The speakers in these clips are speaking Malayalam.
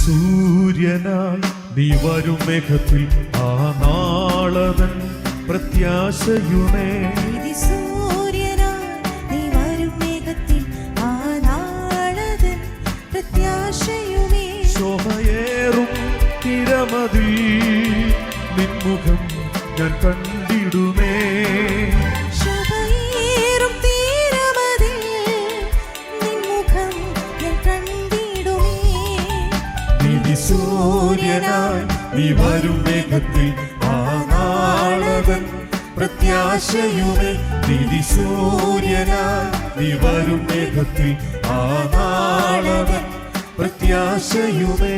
സൂര്യനായി നീ വരും മേഘത്തിൽ ആ നാളവൻ പ്രത്യാശയുമേ. സൂര്യനായി നീ വരും മേഘത്തിൽ ആ നാളവൻ പ്രത്യാശയുമേ. ശോഭയേറും തിരമതിൽ നിൻമുഖം ഞാൻ കണ്ടിടുമേ. ശോഭയേറും തിരമതിൽ നിൻമുഖം ഞാൻ കണ്ടിടുമേ. സൂര്യനായി നീ വരും മേഘത്തിൽ ആ നാളവൻ പ്രത്യാശയുമേ. സൂര്യനായി നീ വരും മേഘത്തിൽ ആ നാളവൻ പ്രത്യാശയുമേ.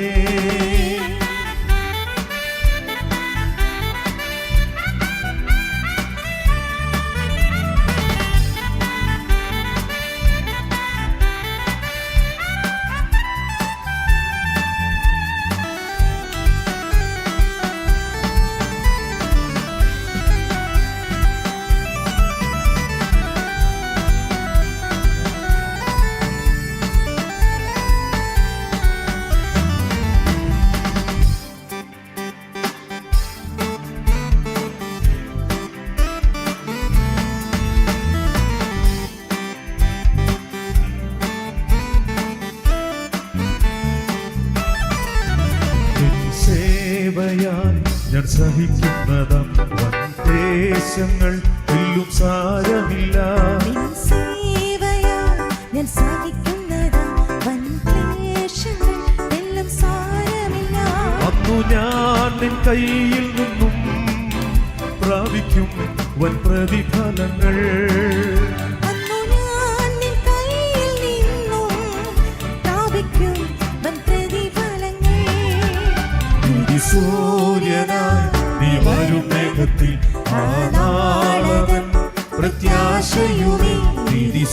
ഞാൻ സഹിക്കുന്നതാം ദേശങ്ങൾ എല്ലും സാരമില്ല. ഞാൻ സഹിക്കുന്നതാം ക്ലേശങ്ങൾ എല്ലാം സാരമില്ല. അന്നു ഞാൻ നിൻ കയ്യിൽ നിന്നും പ്രാപിക്കും വൻ പ്രതിഫലങ്ങൾ. സൂര്യനായി നീ വരും മേഘത്തിൽ ആ നാളവൻ പ്രത്യാശയുമേ.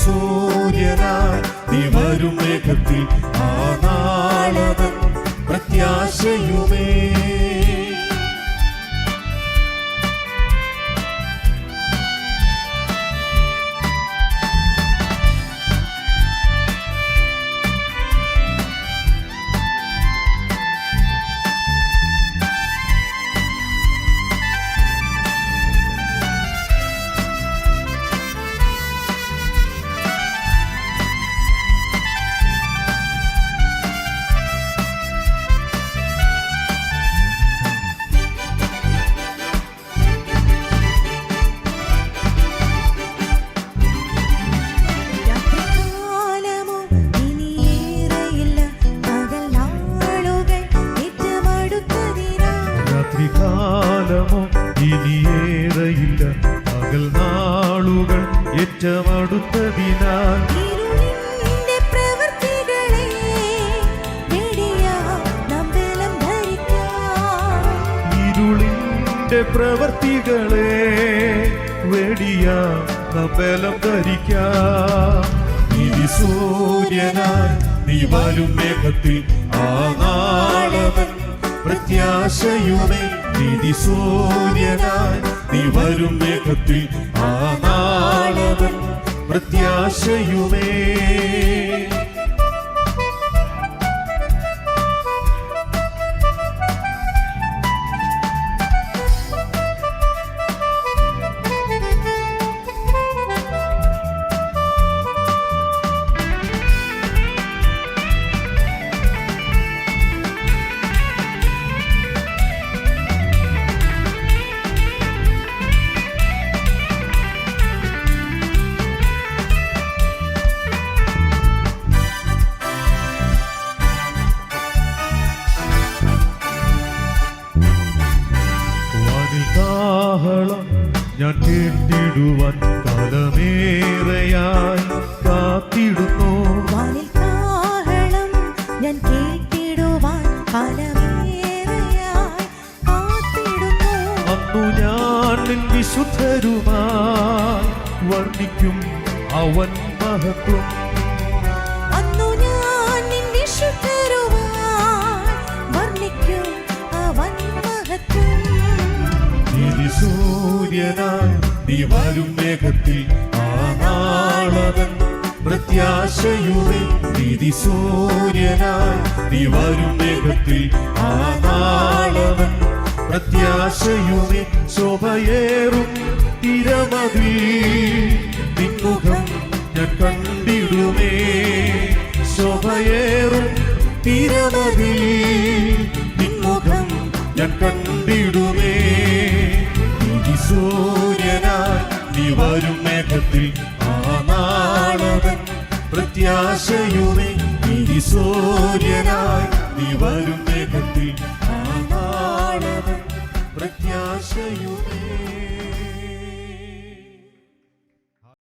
സൂര്യനായി നീ വരും മേഘത്തിൽ ആ നാളവൻ പ്രത്യാശയുമേ. കാലമോ ഇനിയേറെയില്ല പകൽ നാളുകൾ ഏറ്റമടുത്തതിനാൽ. ഇരുളിന്റെ പ്രവൃത്തികളെ വെടിയാം നാം ബലം ധരിക്കാം. സൂര്യനായി നീ വരും മേഘത്തിൽ ആ നാളവൻ പ്രത്യാശയുമേ. സൂര്യനായി നീ വരും മേഘത്തിൽ ആ നാളവൻ പ്രത്യാശയുമേ. ഞാൻ കേട്ടിടുവാൻ കാലമേറെയായി കാത്തിടുന്നു. ഞാൻ കേട്ടിടുവാൻ കാലമേറെയായി കാത്തിടുന്നു. അന്നു ഞാൻ നിൻ വിശുദ്ധരുമായി വർണ്ണിക്കും അവൻ മഹത്വം. അന്നു ഞാൻ നിൻ വിശുദ്ധരുമായി വർണ്ണിക്കും അവൻ മഹത്വം. സൂര്യനായി നീ വരും മേഘത്തിൽ ആ നാളവൻ പ്രത്യാശയുമേ. നീതി സൂര്യനായി നീ വരും മേഘത്തിൽ ആ നാളവൻ പ്രത്യാശയുമേ ശോഭയേറും തിരമതിൽ നിൻമുഖം ഞാൻ കണ്ടിടുമേ ശോഭയേറും തിരമതിൽ നിൻമുഖം ഞാൻ കണ്ടിടുമേ നീതി സൂര്യനായി നീ വരും മേഘത്തിൽ ആ നാളവൻ പ്രത്യാശയുമേ നീതി സൂര്യനായി നീ വരും